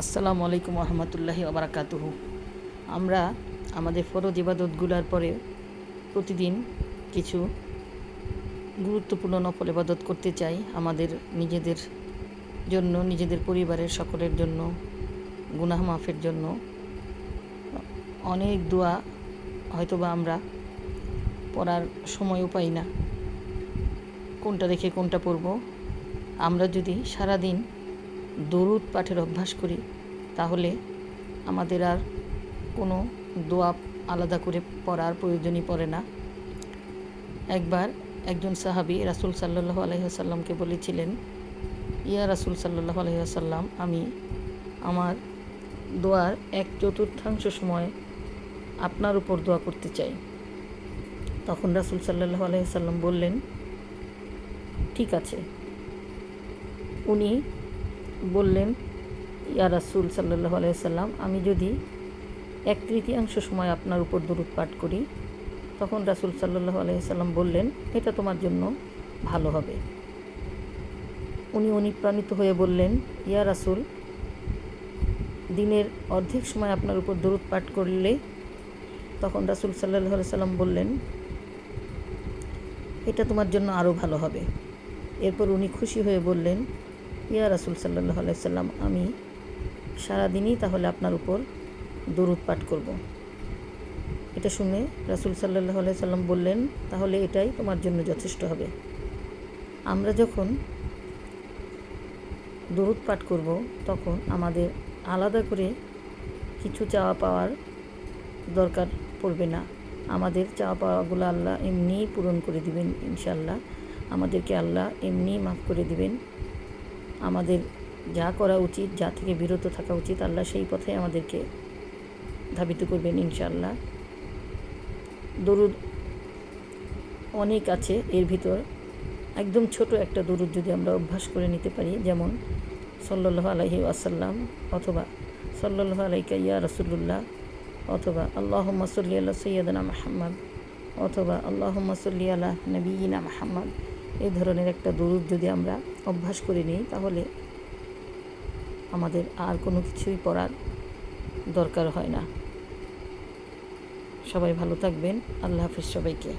আসসালামু আলাইকুম রহমতুল্লাহি ওবারাকাতুহু। আমরা আমাদের ফরজ ইবাদতগুলোর পরে প্রতিদিন কিছু গুরুত্বপূর্ণ নফল ইবাদত করতে চাই, আমাদের নিজেদের জন্য, নিজেদের পরিবারের সকলের জন্য, গুনাহ মাফের জন্য। অনেক দোয়া হয়তোবা আমরা পড়ার সময়ও পাই না, কোনটা রেখে কোনটা পড়ব। আমরা যদি সারাদিন দরুদ পাঠের অভ্যাস করি তাহলে আমাদের আর কোনো দোয়া আলাদা করে পড়ার প্রয়োজনই পড়ে না। একবার একজন সাহাবী রাসূল সাল্লাল্লাহু আলাইহি ওয়াসাল্লামকে বলেছিলেন, ইয়া রাসূল সাল্লাল্লাহু আলাইহি ওয়াসাল্লাম, আমি আমার দোয়ার 1/4 সময় আপনার উপর দোয়া করতে চাই। তখন রাসূল সাল্লাল্লাহু আলাইহি ওয়াসাল্লাম বললেন, ঠিক আছে। উনি বললেন, ইয়া রাসূল সাল্লাল্লাহু আলাইহি ওয়াসাল্লাম, আমি যদি 1/3 সময় আপনার উপর দরুদ পাঠ করি। তখন রাসূল সাল্লাল্লাহু আলাইহি ওয়াসাল্লাম বললেন, এটা তোমার জন্য ভালো হবে। উনি অনুপ্রাণিত হয়ে বললেন, ইয়া রাসূল, দিনের অর্ধেক সময় আপনার উপর দরুদ পাঠ করলে? তখন রাসূল সাল্লাল্লাহু আলাইহি ওয়াসাল্লাম বললেন, এটা তোমার জন্য আরও ভালো হবে। এরপর উনি খুশি হয়ে বললেন, ইয়া রাসূল সাল্লাল্লাহু আলাইহি ওয়াসাল্লাম, আমি সারাদিনই তাহলে আপনার উপর দরুদ পাঠ করব। এটা শুনে রাসূল সাল্লাল্লাহু আলাইহি ওয়াসাল্লাম বললেন, তাহলে এটাই তোমার জন্য যথেষ্ট হবে। আমরা যখন দরুদ পাঠ করব তখন আমাদের আলাদা করে কিছু চাওয়া পাওয়ার দরকার পড়বে না। আমাদের চাওয়া পাওয়াগুলো আল্লাহ এমনিই পূরণ করে দিবেন ইনশাআল্লাহ। আমাদেরকে আল্লাহ এমনিই মাফ করে দিবেন। আমাদের যা করা উচিত, যা থেকে বিরত থাকা উচিত, আল্লাহ সেই পথে আমাদেরকে ধাবিত করবেন ইনশাআল্লাহ। দরুদ অনেক আছে, এর ভিতর একদম ছোট একটা দরুদ যদি আমরা অভ্যাস করে নিতে পারি, যেমন সাল্লাল্লাহু আলাইহি ওয়াসাল্লাম, অথবা সাল্লাল্লাহু আলাইকা ইয়া রাসূলুল্লাহ, অথবা আল্লাহুম্মা সাল্লি আলা সাইয়্যিদিনা মুহাম্মদ, অথবা আল্লাহুম্মা সাল্লি আলা নবিয়িনা মুহাম্মদ, এই ধরনের একটা দরুদ যদি আমরা অভ্যাস করে নিই তাহলে আমাদের আর কোনো কিছুই পড়ার দরকার হয় না। সবাই ভালো থাকবেন। আল্লাহ হাফেজ সবাইকে।